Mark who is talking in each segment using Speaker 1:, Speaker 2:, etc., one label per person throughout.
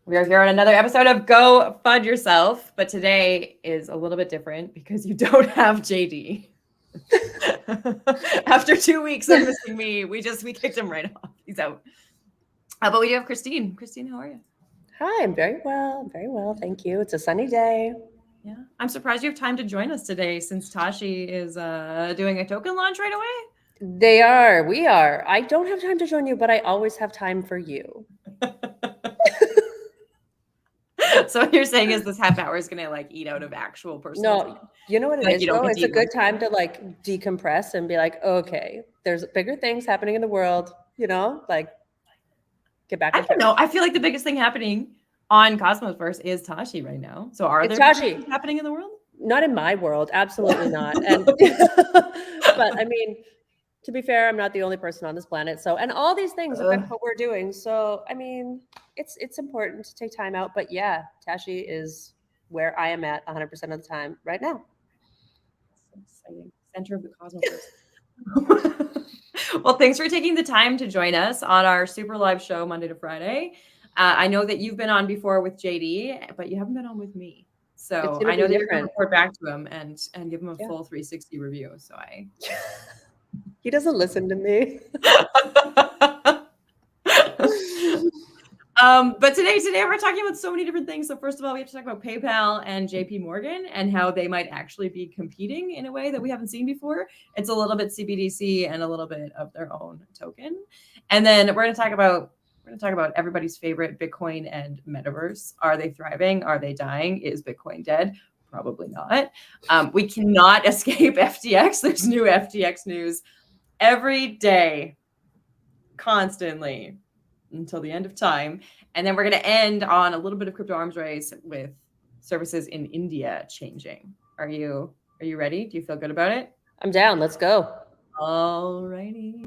Speaker 1: We are here on another episode of Go FUD Yourself, but today is a little bit different because you don't have JD. After 2 weeks of missing me, we kicked him right off. He's out. But we do have Christine. Christine, how are you?
Speaker 2: Hi, I'm very well. I'm very well. Thank you. It's a sunny day.
Speaker 1: Yeah, I'm surprised you have time to join us today since Tashi is doing a token launch right away.
Speaker 2: They are. We are. I don't have time to join you, but I always have time for you.
Speaker 1: So what you're saying is this half hour is going to like eat out of actual personal time.
Speaker 2: No, you know what it
Speaker 1: Like
Speaker 2: is,
Speaker 1: you don't
Speaker 2: though?
Speaker 1: get
Speaker 2: It's
Speaker 1: to
Speaker 2: a
Speaker 1: eat
Speaker 2: good
Speaker 1: lunch.
Speaker 2: time to like decompress and be like, okay, there's bigger things happening in the world, like get back
Speaker 1: I
Speaker 2: on
Speaker 1: don't
Speaker 2: track.
Speaker 1: know. I feel like the biggest thing happening on Cosmosverse is Tashi right now. So are
Speaker 2: It's
Speaker 1: there bigger
Speaker 2: Tashi.
Speaker 1: things happening in the world?
Speaker 2: Not in my world. Absolutely not. And but I mean, to be fair, I'm not the only person on this planet. So, and all these things affect what we're doing. So, I mean, it's important to take time out. But yeah, Tashi is where I am at 100% of the time right now.
Speaker 1: So exciting. Center of the Cosmos. Well, thanks for taking the time to join us on our super live show Monday to Friday. I know that you've been on before with JD, but you haven't been on with me.
Speaker 2: It's
Speaker 1: So
Speaker 2: gonna
Speaker 1: I know
Speaker 2: be
Speaker 1: that you're going to
Speaker 2: different.
Speaker 1: report back to him and give him a
Speaker 2: Yeah.
Speaker 1: full 360 review. So
Speaker 2: He doesn't listen to me.
Speaker 1: But today we're talking about so many different things. So first of all, we have to talk about PayPal and JP Morgan and how they might actually be competing in a way that we haven't seen before. It's a little bit CBDC and a little bit of their own token. And then we're going to talk about everybody's favorite Bitcoin and metaverse. Are they thriving? Are they dying? Is Bitcoin dead? Probably not. We cannot escape FTX. There's new FTX news every day, constantly, until the end of time. And then we're going to end on a little bit of crypto arms race with services in India changing. Are you ready? Do you feel good about it?
Speaker 2: I'm down. Let's go.
Speaker 1: All righty.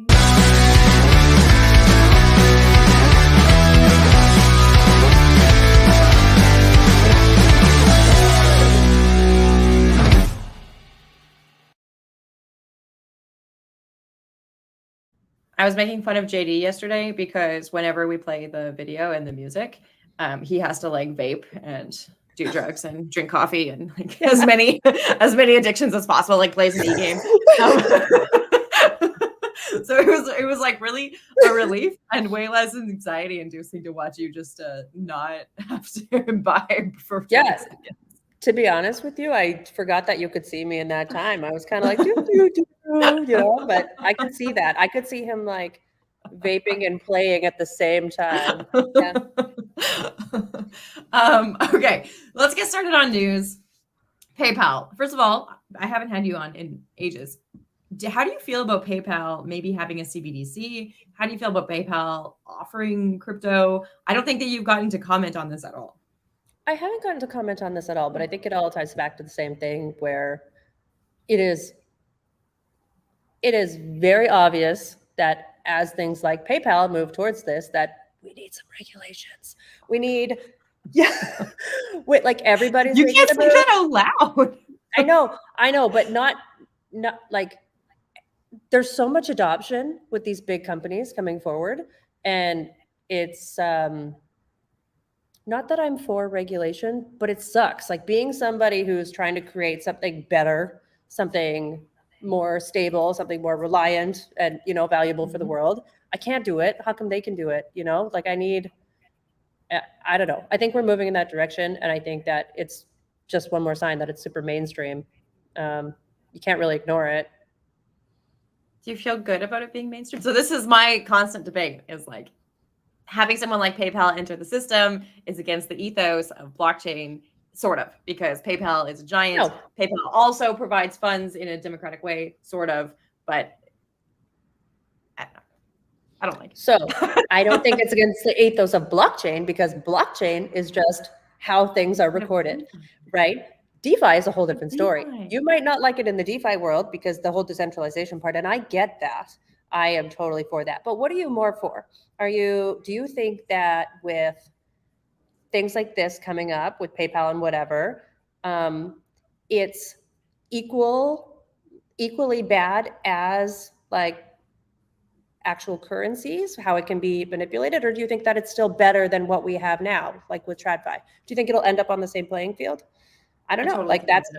Speaker 1: I was making fun of JD yesterday because whenever we play the video and the music, he has to like vape and do drugs and drink coffee and like as many addictions as possible, like plays an e-game. So it was like really a relief and way less anxiety inducing to watch you just not have to imbibe for 20 seconds.
Speaker 2: To be honest with you, I forgot that you could see me in that time. I was kind of like, but I could see that. I could see him like vaping and playing at the same time. Yeah.
Speaker 1: Okay, let's get started on news. PayPal. First of all, I haven't had you on in ages. How do you feel about PayPal maybe having a CBDC? How do you feel about PayPal offering crypto? I don't think that you've gotten to comment on this at all.
Speaker 2: I haven't gotten to comment on this at all, but I think it all ties back to the same thing where it is very obvious that as things like PayPal move towards this, that we need some regulations. We need, yeah, wait, like everybody's.
Speaker 1: You can't say that out loud.
Speaker 2: I know, but not like there's so much adoption with these big companies coming forward, and it's not that I'm for regulation, but it sucks. Like being somebody who's trying to create something better, something more stable, something more reliant and, valuable for the world. I can't do it. How come they can do it? Like I don't know. I think we're moving in that direction. And I think that it's just one more sign that it's super mainstream. You can't really ignore it.
Speaker 1: Do you feel good about it being mainstream? So this is my constant debate is like, having someone like PayPal enter the system is against the ethos of blockchain, sort of, because PayPal is a giant. No. PayPal also provides funds in a democratic way, sort of, but I don't like it.
Speaker 2: So I don't think it's against the ethos of blockchain because blockchain is just how things are recorded, right? DeFi is a whole different story. You might not like it in the DeFi world because the whole decentralization part, and I get that. I am totally for that. But what are you more for? Do you think that with things like this coming up with PayPal and whatever, it's equally bad as like actual currencies, how it can be manipulated, or do you think that it's still better than what we have now, like with TradFi? Do you think it'll end up on the same playing field? I don't know.
Speaker 1: Totally
Speaker 2: Like that's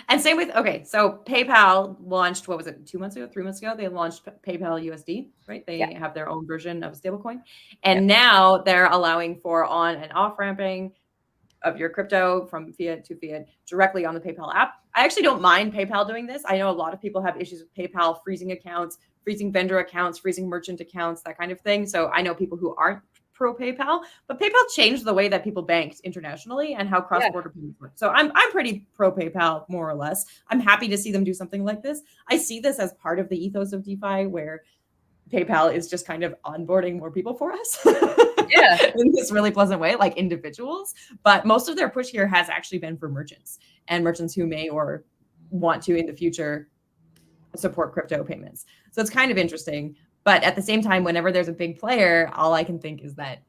Speaker 1: and same with so PayPal launched, what was it, 2 months ago, 3 months ago? They launched PayPal USD, right? They have their own version of a stablecoin. And now they're allowing for on and off ramping of your crypto from fiat to fiat directly on the PayPal app. I actually don't mind PayPal doing this. I know a lot of people have issues with PayPal freezing accounts, freezing vendor accounts, freezing merchant accounts, that kind of thing. So I know people who aren't pro PayPal, but PayPal changed the way that people banked internationally and how cross-border payments work. So I'm pretty pro PayPal, more or less. I'm happy to see them do something like this. I see this as part of the ethos of DeFi, where PayPal is just kind of onboarding more people for us. In this really pleasant way, like individuals. But most of their push here has actually been for merchants and merchants who may or want to in the future support crypto payments. So it's kind of interesting. But at the same time, whenever there's a big player, all I can think is that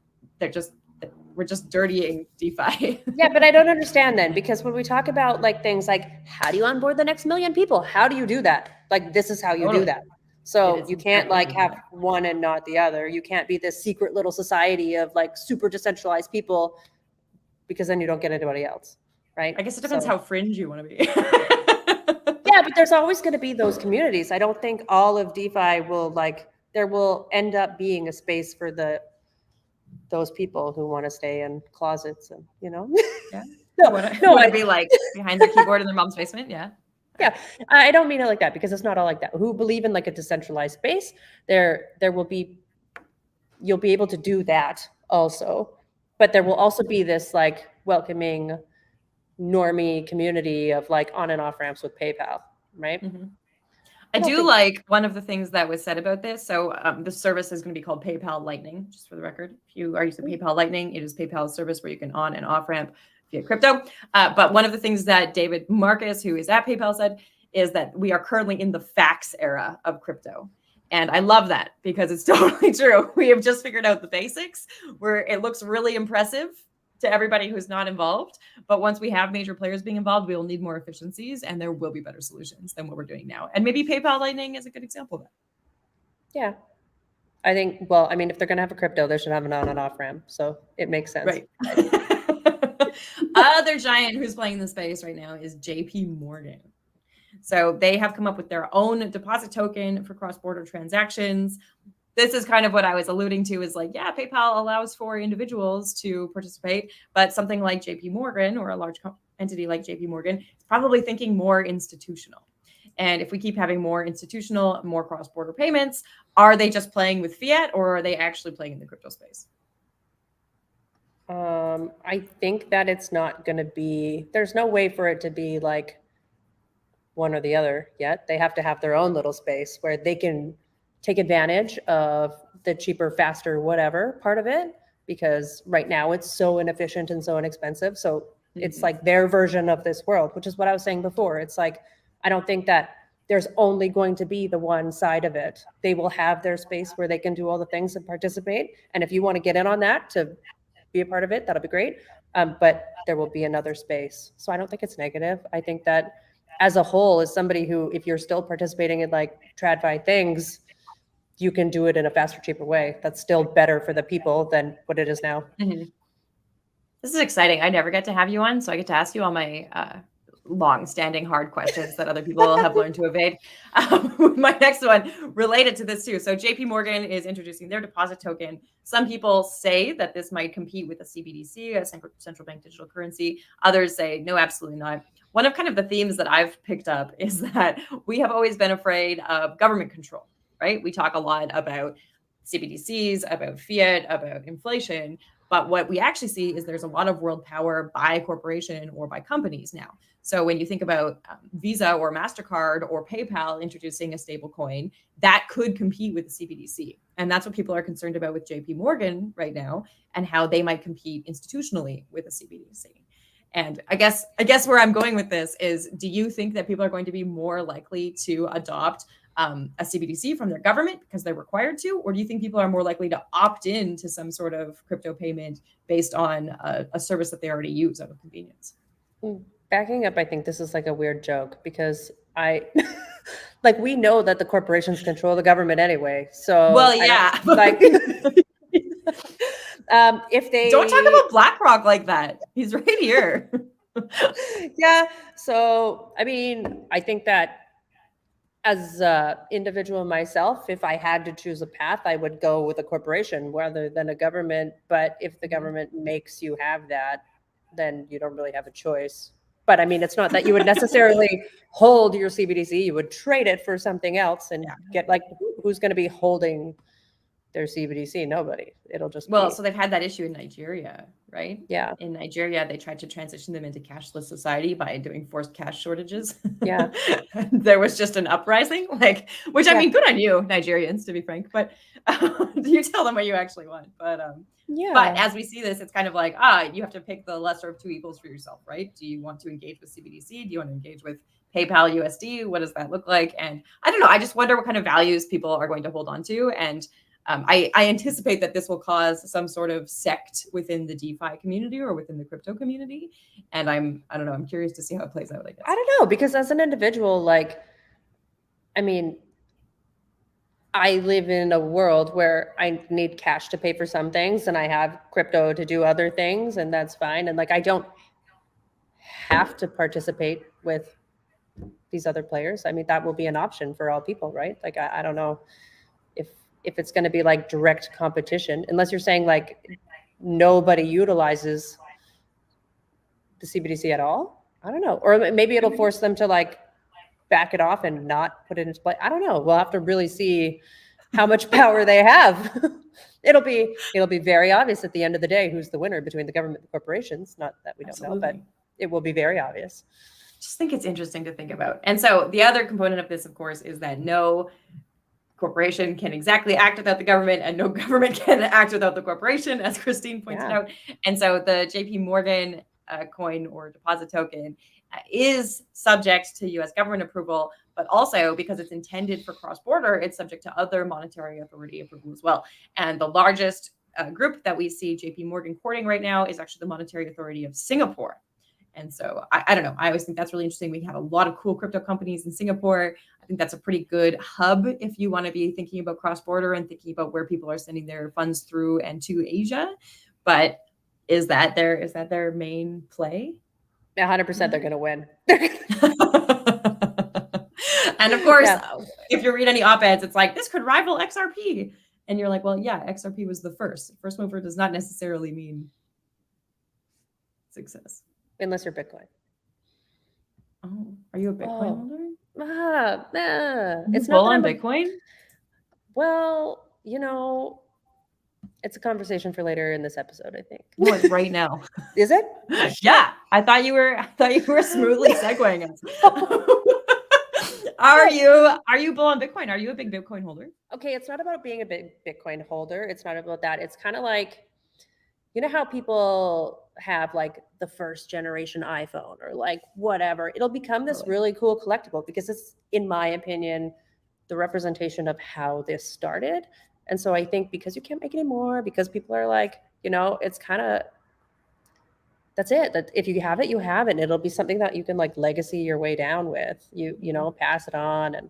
Speaker 1: we're just dirtying DeFi.
Speaker 2: Yeah, but I don't understand then, because when we talk about like things like, how do you onboard the next million people? How do you do that? Like, this is how you do that. So you can't like have one and not the other. You can't be this secret little society of like super decentralized people, because then you don't get anybody else, right?
Speaker 1: I guess it depends how fringe you want to be.
Speaker 2: Yeah, but there's always going to be those communities. I don't think all of DeFi will there will end up being a space for those people who want to stay in closets and,
Speaker 1: Yeah. Want to be like behind their keyboard in their mom's basement. Yeah.
Speaker 2: Yeah, I don't mean it like that, because it's not all like that. Who believe in like a decentralized space, you'll be able to do that also, but there will also be this like welcoming normie community of like on and off ramps with PayPal, right?
Speaker 1: Mm-hmm. I do like one of the things that was said about this. So the service is going to be called PayPal Lightning, just for the record. If you are using PayPal Lightning, it is PayPal's service where you can on and off ramp via crypto. But one of the things that David Marcus, who is at PayPal, said is that we are currently in the fax era of crypto. And I love that, because it's totally true. We have just figured out the basics, where it looks really impressive to everybody who's not involved. But once we have major players being involved, we will need more efficiencies, and there will be better solutions than what we're doing now. And maybe PayPal Lightning is a good example of that.
Speaker 2: Yeah. I think, well, I mean, if they're going to have a crypto, they should have an on and off ramp. So it makes sense.
Speaker 1: Right. Other giant who's playing in the space right now is JP Morgan. So they have come up with their own deposit token for cross-border transactions. This is kind of what I was alluding to, is like, yeah, PayPal allows for individuals to participate, but something like JP Morgan, or a large entity like JP Morgan, is probably thinking more institutional. And if we keep having more institutional, more cross-border payments, are they just playing with fiat, or are they actually playing in the crypto space?
Speaker 2: I think that it's not going to be, there's no way for it to be like one or the other yet. They have to have their own little space where they can take advantage of the cheaper, faster, whatever part of it, because right now it's so inefficient and so inexpensive. So it's like their version of this world, which is what I was saying before. It's like, I don't think that there's only going to be the one side of it. They will have their space where they can do all the things and participate. And if you want to get in on that to be a part of it, that'll be great. But there will be another space. So I don't think it's negative. I think that as a whole, as somebody who, if you're still participating in like TradFi things, you can do it in a faster, cheaper way. That's still better for the people than what it is now.
Speaker 1: Mm-hmm. This is exciting. I never get to have you on, so I get to ask you all my long-standing hard questions that other people have learned to evade. My next one related to this too. So JP Morgan is introducing their deposit token. Some people say that this might compete with a CBDC, a central bank digital currency. Others say, no, absolutely not. One of kind of the themes that I've picked up is that we have always been afraid of government control, right? We talk a lot about CBDCs, about fiat, about inflation. But what we actually see is there's a lot of world power by corporation or by companies now. So when you think about Visa or MasterCard or PayPal introducing a stable coin, that could compete with the CBDC. And that's what people are concerned about with JP Morgan right now, and how they might compete institutionally with a CBDC. And I guess where I'm going with this is, do you think that people are going to be more likely to adopt a CBDC from their government because they're required to, or do you think people are more likely to opt in to some sort of crypto payment based on a service that they already use out of convenience?
Speaker 2: Backing up, I think this is like a weird joke, because like we know that the corporations control the government anyway. So
Speaker 1: well, yeah.
Speaker 2: like if they
Speaker 1: don't talk about BlackRock like that. He's right here.
Speaker 2: yeah. So I mean, I think that as an individual myself, if I had to choose a path, I would go with a corporation rather than a government. But if the government makes you have that, then you don't really have a choice. But I mean, it's not that you would necessarily hold your CBDC. You would trade it for something else and get like, who's going to be holding their CBDC? Nobody. It'll just
Speaker 1: well,
Speaker 2: be.
Speaker 1: so they've had that issue in Nigeria, right?
Speaker 2: Yeah.
Speaker 1: In Nigeria, they tried to transition them into cashless society by doing forced cash shortages.
Speaker 2: Yeah.
Speaker 1: There was just an uprising, like, which I mean, good on you, Nigerians, to be frank. But you tell them what you actually want. But as we see this, it's kind of like, you have to pick the lesser of two evils for yourself, right? Do you want to engage with CBDC? Do you want to engage with PayPal USD? What does that look like? And I don't know. I just wonder what kind of values people are going to hold on to. And I anticipate that this will cause some sort of sect within the DeFi community or within the crypto community. And I don't know, I'm curious to see how it plays out, I guess.
Speaker 2: I don't know, because as an individual, like, I mean, I live in a world where I need cash to pay for some things and I have crypto to do other things, and that's fine. And like, I don't have to participate with these other players. I mean, that will be an option for all people, right? Like, I don't know if it's going to be like direct competition, unless you're saying like nobody utilizes the CBDC at all. I don't know. Or maybe it'll force them to like back it off and not put it into play. I don't know. We'll have to really see how much power they have. It'll be very obvious at the end of the day who's the winner between the government and the corporations. Not that we don't know, but it will be very obvious.
Speaker 1: Just think it's interesting to think about. And so the other component of this, of course, is that no corporation can exactly act without the government, and no government can act without the corporation, as Christine pointed out. And so the JP Morgan coin or deposit token is subject to US government approval, but also because it's intended for cross-border, it's subject to other monetary authority approval as well. And the largest group that we see JP Morgan courting right now is actually the Monetary Authority of Singapore. And so I don't know. I always think that's really interesting. We have a lot of cool crypto companies in Singapore. I think that's a pretty good hub if you want to be thinking about cross-border and thinking about where people are sending their funds through and to Asia. But is that their main play?
Speaker 2: 100% they're going to win.
Speaker 1: And of course, if you read any op-eds, it's like, this could rival XRP. And you're like, well, yeah, XRP was the first. First mover does not necessarily mean success.
Speaker 2: Unless you're Bitcoin.
Speaker 1: Oh, are you a Bitcoin holder?
Speaker 2: It's
Speaker 1: not on Bitcoin.
Speaker 2: Well, you know, it's a conversation for later in this episode, I think.
Speaker 1: No, it's right now.
Speaker 2: Is it?
Speaker 1: Yeah, I thought you were smoothly segueing us. Are you bull on Bitcoin? Are you a big Bitcoin holder?
Speaker 2: Okay, it's not about being a big Bitcoin holder. It's not about that. It's kind of like, you know how people have like the first generation iPhone or like whatever. It'll become this really cool collectible because it's, in my opinion, the representation of how this started. And so I think because you can't make it anymore, because people are like, you know, it's kind of, that's it. That if you have it, you have it. And it'll be something that you can like legacy your way down with. You know, pass it on and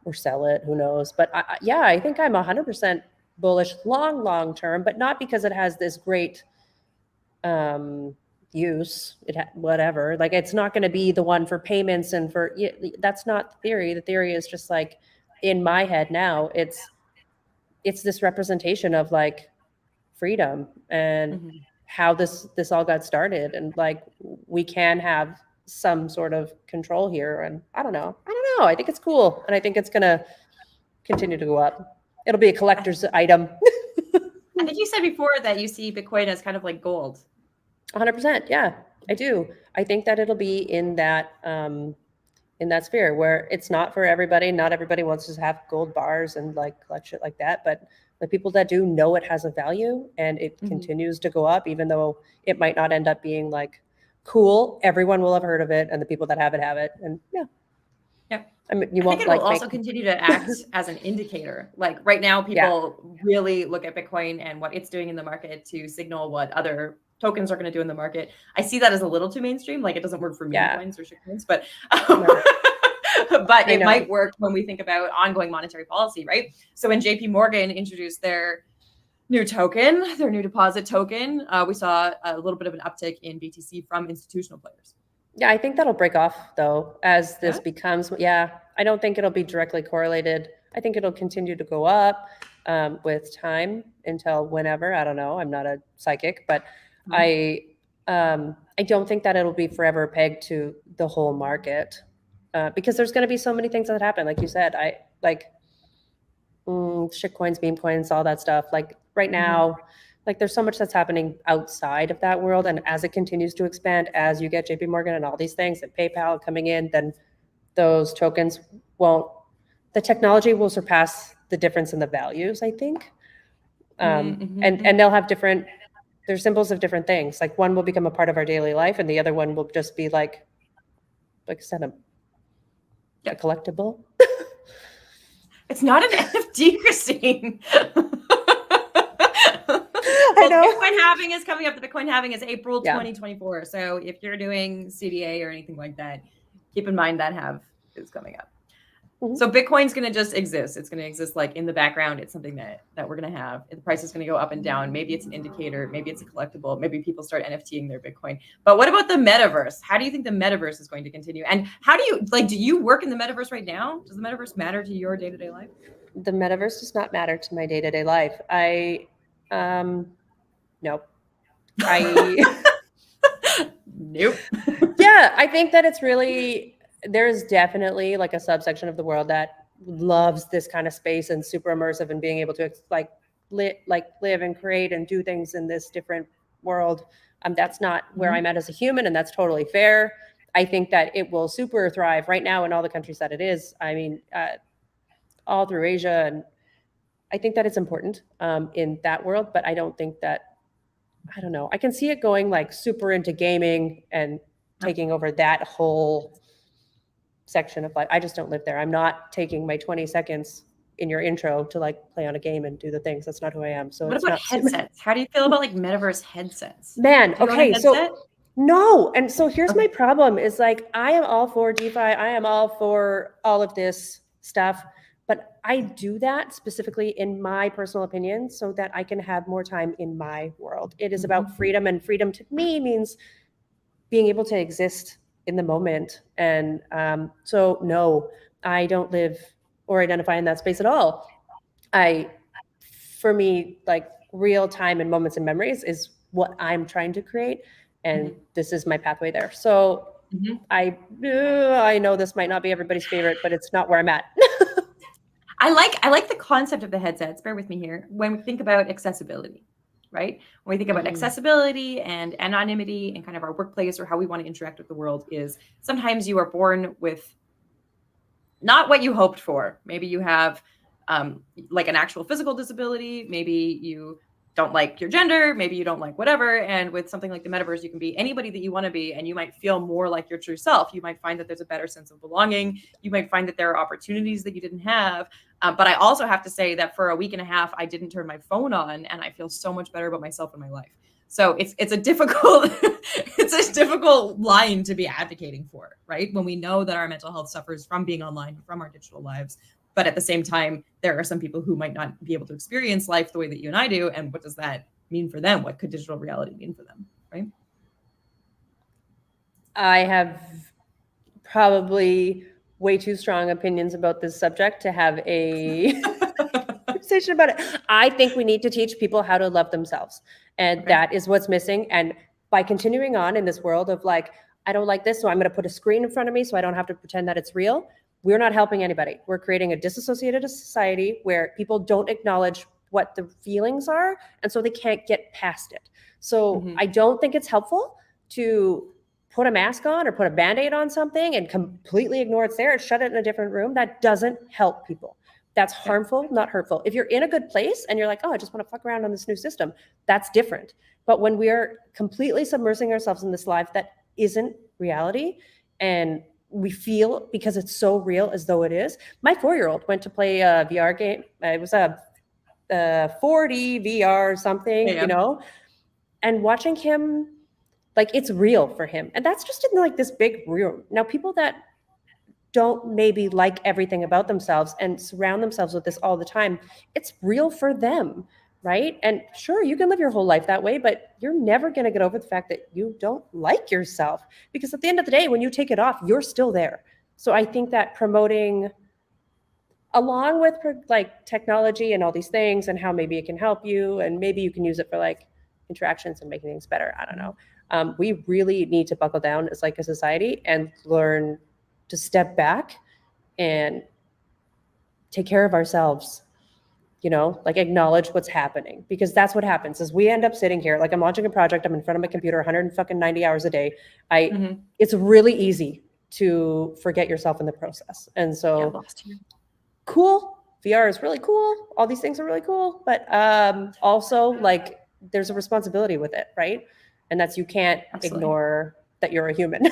Speaker 2: or sell it. Who knows? But I think I'm 100% bullish long term, but not because it has this great use. Whatever. Like it's not going to be the one for payments and for that's not the theory. The theory is just like in my head now. It's this representation of like freedom and how this all got started, and like we can have some sort of control here. And I don't know. I think it's cool, and I think it's gonna continue to go up. It'll be a collector's item.
Speaker 1: I think you said before that you see Bitcoin as kind of like gold.
Speaker 2: 100%. Yeah, I do. I think that it'll be in that sphere where it's not for everybody. Not everybody wants to have gold bars and like collect shit like that. But the people that do know it has a value, and it continues to go up, even though it might not end up being like cool. Everyone will have heard of it, and the people that have it. And yeah. I mean, I think
Speaker 1: it will also continue to act as an indicator. Like right now, people really look at Bitcoin and what it's doing in the market to signal what other tokens are going to do in the market. I see that as a little too mainstream. Like it doesn't work for meme coins or shitcoins, but but it might work when we think about ongoing monetary policy, right? So when JP Morgan introduced their new token, their new deposit token, we saw a little bit of an uptick in BTC from institutional players.
Speaker 2: Yeah, I think that'll break off though as this becomes. Yeah, I don't think it'll be directly correlated. I think it'll continue to go up with time until whenever. I don't know. I'm not a psychic, but I don't think that it'll be forever pegged to the whole market because there's going to be so many things that happen. Like you said, I like shit coins, meme coins, all that stuff. Like right now, like there's so much that's happening outside of that world. And as it continues to expand, as you get JP Morgan and all these things and PayPal coming in, then those tokens the technology will surpass the difference in the values, I think. And they'll have they're symbols of different things. Like one will become a part of our daily life and the other one will just be like I said, a collectible.
Speaker 1: It's not an NFT, Christine.
Speaker 2: I know.
Speaker 1: Bitcoin halving is coming up. The Bitcoin halving is April 2024. So if you're doing CDA or anything like that, keep in mind that halve is coming up. So Bitcoin's going to just exist. It's going to exist like in the background. It's something that we're going to have. The price is going to go up and down. Maybe it's an indicator. Maybe it's a collectible. Maybe people start NFTing their Bitcoin. But what about the metaverse? How do you think the metaverse is going to continue? And how do you work in the metaverse right now? Does the metaverse matter to your day-to-day life?
Speaker 2: The metaverse does not matter to my day-to-day life. Nope.
Speaker 1: Nope.
Speaker 2: Yeah, I think that there's definitely like a subsection of the world that loves this kind of space and super immersive and being able to live and create and do things in this different world. That's not where I'm at as a human, and that's totally fair. I think that it will super thrive right now in all the countries that it is. I mean, all through Asia, and I think that it's important in that world, but I don't think that, I don't know. I can see it going like super into gaming and taking over that whole section of life. I just don't live there. I'm not taking my 20 seconds in your intro to like play on a game and do the things. That's not who I am. So
Speaker 1: what about headsets? How do you feel about like metaverse headsets?
Speaker 2: Man, okay, so no. And so here's my problem is like, I am all for DeFi. I am all for all of this stuff, but I do that specifically in my personal opinion so that I can have more time in my world. It is about freedom, and freedom to me means being able to exist in the moment. And so no, I don't live or identify in that space at all. For me, like real time and moments and memories is what I'm trying to create. And this is my pathway there. So I know this might not be everybody's favorite, but it's not where I'm at.
Speaker 1: I like the concept of the headsets. Bear with me here. When we think about accessibility, right? When we think about accessibility and anonymity and kind of our workplace or how we want to interact with the world, is sometimes you are born with not what you hoped for. Maybe you have like an actual physical disability. Maybe you don't like your gender. Maybe you don't like whatever. And with something like the metaverse, you can be anybody that you want to be, and you might feel more like your true self. You might find that there's a better sense of belonging. You might find that there are opportunities that you didn't have. But I also have to say that for a week and a half, I didn't turn my phone on, and I feel so much better about myself and my life. So it's a difficult it's a difficult line to be advocating for, right? When we know that our mental health suffers from being online, from our digital lives. But at the same time, there are some people who might not be able to experience life the way that you and I do. And what does that mean for them? What could digital reality mean for them, right?
Speaker 2: I have probably way too strong opinions about this subject to have a conversation about it. I think we need to teach people how to love themselves. And that is what's missing. And by continuing on in this world of like, I don't like this, so I'm going to put a screen in front of me so I don't have to pretend that it's real. We're not helping anybody. We're creating a disassociated society where people don't acknowledge what the feelings are, and so they can't get past it. So I don't think it's helpful to put a mask on or put a Band-Aid on something and completely ignore it's there and shut it in a different room. That doesn't help people. That's harmful, not hurtful. If you're in a good place and you're like, oh, I just want to fuck around on this new system, that's different. But when we are completely submersing ourselves in this life that isn't reality, and we feel because it's so real as though it is. My 4-year-old went to play a VR game. It was a 4D VR something, you know, and watching him, like, it's real for him. And that's just in like this big room. Now, people that don't maybe like everything about themselves and surround themselves with this all the time, it's real for them, right? And sure, you can live your whole life that way, but you're never going to get over the fact that you don't like yourself, because at the end of the day, when you take it off, you're still there. So I think that promoting, along with like technology and all these things and how maybe it can help you and maybe you can use it for like interactions and making things better, I don't know. We really need to buckle down as like a society and learn to step back and take care of ourselves, you know, like acknowledge what's happening, because that's what happens is we end up sitting here, like I'm launching a project, I'm in front of my computer 190 hours a day. It's really easy to forget yourself in the process. And so cool, VR is really cool, all these things are really cool, but also like there's a responsibility with it, right? And that's, you can't ignore that you're a human.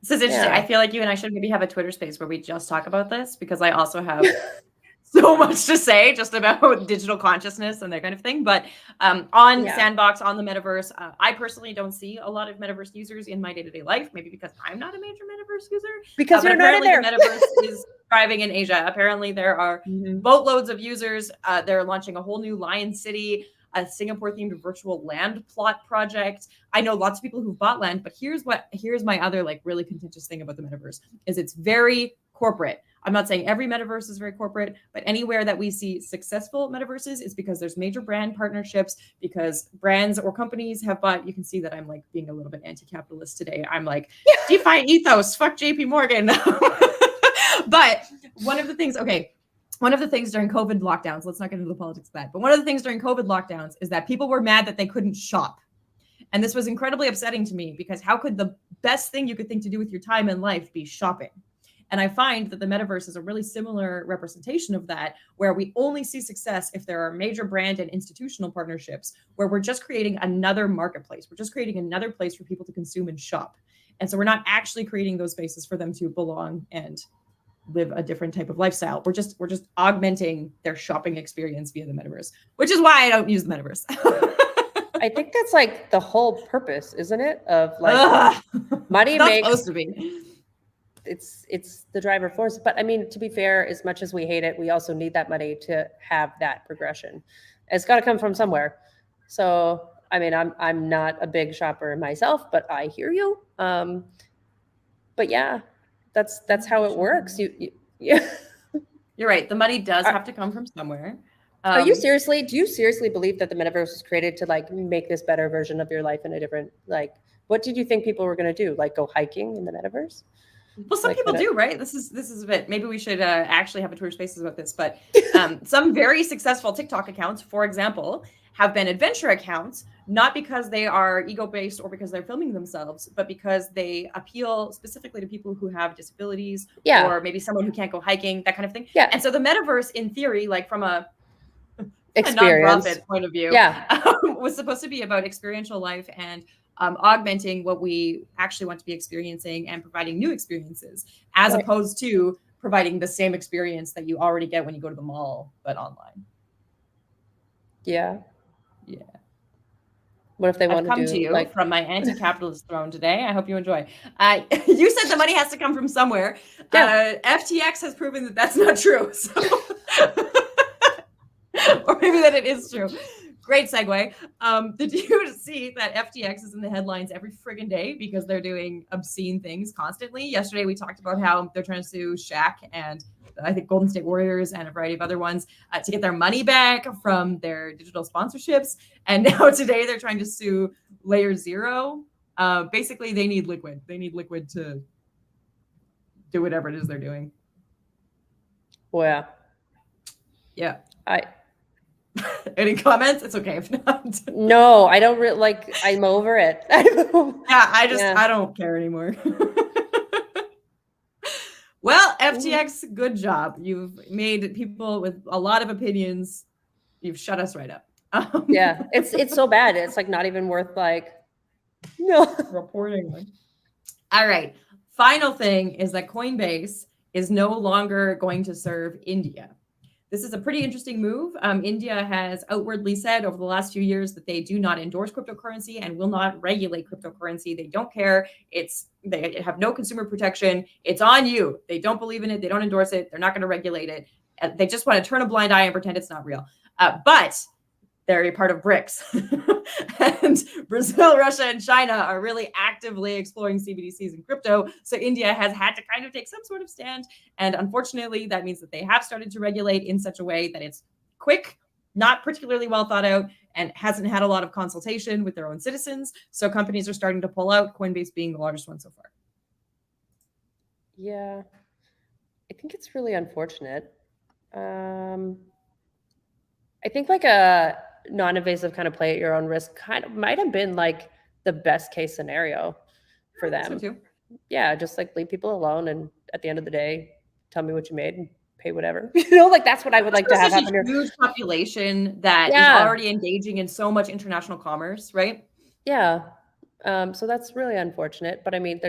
Speaker 1: This is interesting. I feel like you and I should maybe have a Twitter space where we just talk about this, because I also have so much to say just about digital consciousness and that kind of thing. But on Sandbox, on the metaverse, I personally don't see a lot of metaverse users in my day-to-day life, maybe because I'm not a major metaverse user.
Speaker 2: Because you're not in there.
Speaker 1: The metaverse is thriving in Asia. Apparently there are boatloads of users. They're launching a whole new Lion City, a Singapore-themed virtual land plot project. I know lots of people who've bought land, but here's my other like really contentious thing about the metaverse is it's very corporate. I'm not saying every metaverse is very corporate, but anywhere that we see successful metaverses is because there's major brand partnerships, because brands or companies have bought. You can see that I'm like being a little bit anti-capitalist today. I'm like, DeFi ethos, fuck JP Morgan. But one of the things during COVID lockdowns, let's not get into the politics of that, but one of the things during COVID lockdowns is that people were mad that they couldn't shop. And this was incredibly upsetting to me, because how could the best thing you could think to do with your time in life be shopping? And I find that the metaverse is a really similar representation of that, where we only see success if there are major brand and institutional partnerships, where we're just creating another marketplace. We're just creating another place for people to consume and shop. And so we're not actually creating those spaces for them to belong and live a different type of lifestyle. We're just augmenting their shopping experience via the metaverse, which is why I don't use the metaverse.
Speaker 2: I think that's like the whole purpose, isn't it? Of like money makes,
Speaker 1: supposed to be.
Speaker 2: It's the driver force. But I mean, to be fair, as much as we hate it, we also need that money to have that progression. It's got to come from somewhere. So I mean, I'm not a big shopper myself, but I hear you. But yeah, that's how it works. Yeah.
Speaker 1: You're right. The money does have to come from somewhere.
Speaker 2: Do you seriously believe that the metaverse was created to like make this better version of your life in a different, like, what did you think people were going to do? Like go hiking in the metaverse?
Speaker 1: Well, some people do, right? This is a bit, maybe we should actually have a Twitter Spaces about this, but some very successful TikTok accounts, for example, have been adventure accounts, not because they are ego-based or because they're filming themselves, but because they appeal specifically to people who have disabilities or maybe someone who can't go hiking, that kind of thing. Yeah. And so the metaverse, in theory, like from a nonprofit point of view, was supposed to be about experiential life and augmenting what we actually want to be experiencing and providing new experiences, as opposed to providing the same experience that you already get when you go to the mall, but online.
Speaker 2: Yeah.
Speaker 1: Yeah.
Speaker 2: What if they want
Speaker 1: to come to you like from my anti-capitalist throne today? I hope you enjoy. You said the money has to come from somewhere. FTX has proven that that's not true. So or maybe that it is true. Great segue. Did you see that FTX is in the headlines every friggin' day because they're doing obscene things constantly? Yesterday, we talked about how they're trying to sue Shaq and I think Golden State Warriors and a variety of other ones to get their money back from their digital sponsorships. And now today they're trying to sue Layer Zero. Basically, they need liquid. They need liquid to do whatever it is they're doing.
Speaker 2: Well,
Speaker 1: yeah. Any comments? It's okay if not.
Speaker 2: No, I don't really like. I'm over it.
Speaker 1: I don't care anymore. Well, FTX, good job. You've made people with a lot of opinions. You've shut us right up.
Speaker 2: Yeah, it's so bad. It's like not even worth like
Speaker 1: reporting. All right. Final thing is that Coinbase is no longer going to serve India. this is a pretty interesting move. India has outwardly said over the last few years that they do not endorse cryptocurrency and will not regulate cryptocurrency. They don't care. They have no consumer protection. It's on you. They don't believe in it. They don't endorse it. They're not going to regulate it. They just want to turn a blind eye and pretend it's not real. But they're a part of BRICS. And Brazil, Russia, and China are really actively exploring CBDCs and crypto. So India has had to kind of take some sort of stand. And unfortunately, that means that they have started to regulate in such a way that it's quick, not particularly well thought out, and hasn't had a lot of consultation with their own citizens. So companies are starting to pull out, Coinbase being the largest one so far.
Speaker 2: Yeah, I think it's really unfortunate. I think like a non-invasive kind of play at your own risk kind of might have been like the best case scenario for them.
Speaker 1: So too.
Speaker 2: Yeah, just like leave people alone, and at the end of the day, tell me what you made and pay whatever. You know, like that's what I would like to have happen here.
Speaker 1: Huge population that is already engaging in so much international commerce, right?
Speaker 2: Yeah. So that's really unfortunate, but I mean,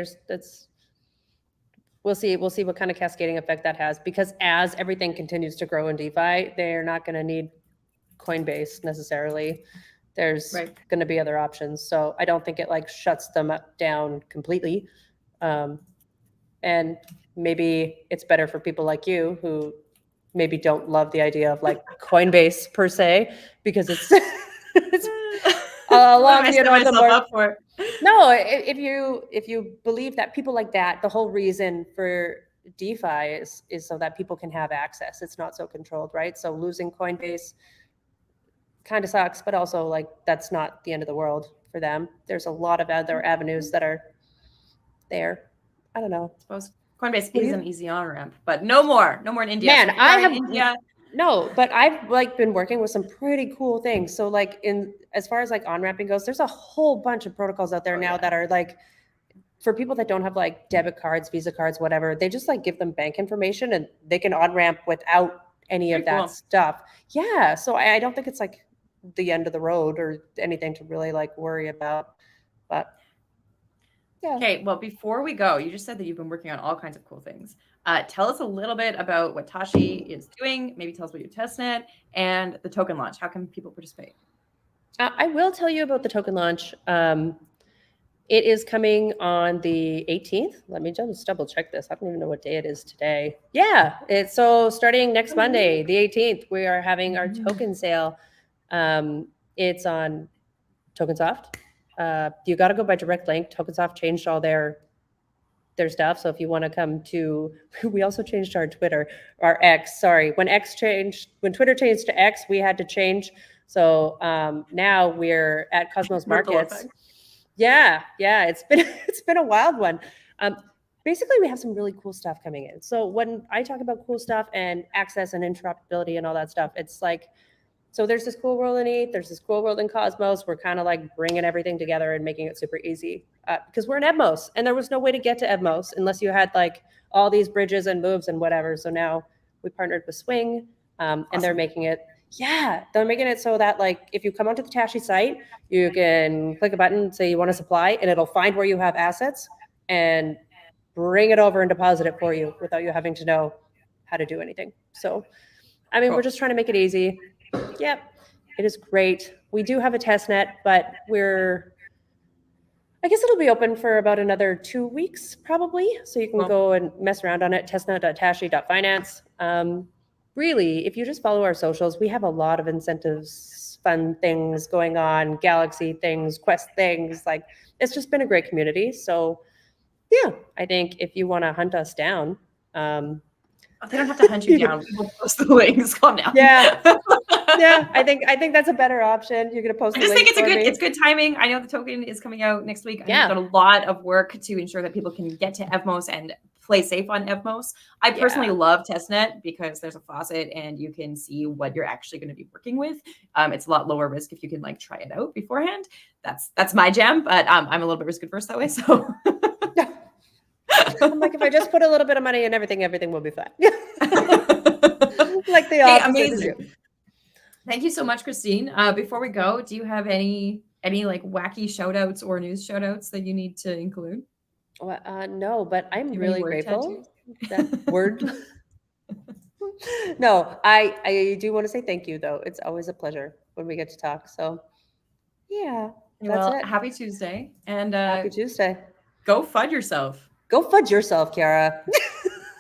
Speaker 2: we'll see what kind of cascading effect that has, because as everything continues to grow in DeFi, they're not going to need Coinbase necessarily. There's going to be other options. So I don't think it like shuts them down completely. And maybe it's better for people like you who maybe don't love the idea of like Coinbase per se, because it's along, you know, the more,
Speaker 1: up for it.
Speaker 2: No, if you believe that people like that, the whole reason for DeFi is so that people can have access. It's not so controlled, right? So losing Coinbase kind of sucks, but also like that's not the end of the world for them. There's a lot of other avenues that are there. I don't know.
Speaker 1: I suppose Coinbase is an easy on ramp, but no more in India.
Speaker 2: Man,
Speaker 1: so
Speaker 2: I have
Speaker 1: India.
Speaker 2: No, but I've like been working with some pretty cool things. So like as far as like on-ramping goes, there's a whole bunch of protocols out there now that are like, for people that don't have like debit cards, Visa cards, whatever, they just like give them bank information and they can on-ramp without any of that stuff. Yeah. So I don't think it's like the end of the road or anything to really like worry about. But yeah.
Speaker 1: Okay, well, before we go, you just said that you've been working on all kinds of cool things. Tell us a little bit about what Tashi is doing. Maybe tell us about your testnet and the token launch. How can people participate?
Speaker 2: I will tell you about the token launch. It is coming on the 18th. Let me just double check this. I don't even know what day it is today. Yeah, it's so starting next Monday, the 18th, we are having our token sale. It's on TokenSoft. You got to go by direct link. TokenSoft changed all their stuff. So if you want to come to, we also changed our Twitter, our X, sorry. When Twitter changed to X, we had to change. So now we're at Cosmos Markets. Yeah. It's been a wild one. Basically, we have some really cool stuff coming in. So when I talk about cool stuff and access and interoperability and all that stuff, it's like, so there's this cool world in ETH, there's this cool world in Cosmos. We're kind of like bringing everything together and making it super easy because we're in Evmos, and there was no way to get to Evmos unless you had like all these bridges and moves and whatever. So now we partnered with Swing, and they're making it, so that like if you come onto the Tashi site, you can click a button, say you want to supply, and it'll find where you have assets and bring it over and deposit it for you without you having to know how to do anything. So, I mean, we're just trying to make it easy. Yep, it is great. We do have a test net, but I guess it'll be open for about another 2 weeks probably. So you can go and mess around on it, testnet.tashi.finance. Really, if you just follow our socials, we have a lot of incentives, fun things going on, Galaxy things, Quest things. Like, it's just been a great community. So yeah, I think if you want to hunt us down,
Speaker 1: they don't have to hunt you down. We'll post the links. Calm down.
Speaker 2: Yeah. I think that's a better option. You're gonna post.
Speaker 1: I just think it's good timing. I know the token is coming out next week. I've done a lot of work to ensure that people can get to Evmos and play safe on Evmos. I personally love testnet because there's a faucet and you can see what you're actually going to be working with. It's a lot lower risk if you can like try it out beforehand. That's my jam, but I'm a little bit risk adverse that way. So.
Speaker 2: I'm like, if I just put a little bit of money in everything will be fine. Like the opposite.
Speaker 1: Amazing. Thank you so much, Christine. Before we go, do you have any like wacky shout outs or news shout outs that you need to include?
Speaker 2: No, but I'm really grateful. That word. No, I do want to say thank you though. It's always a pleasure when we get to talk. So yeah, that's
Speaker 1: Well,
Speaker 2: it.
Speaker 1: happy Tuesday, and
Speaker 2: Happy Tuesday.
Speaker 1: go FUD yourself.
Speaker 2: Go fudge yourself, Kiara.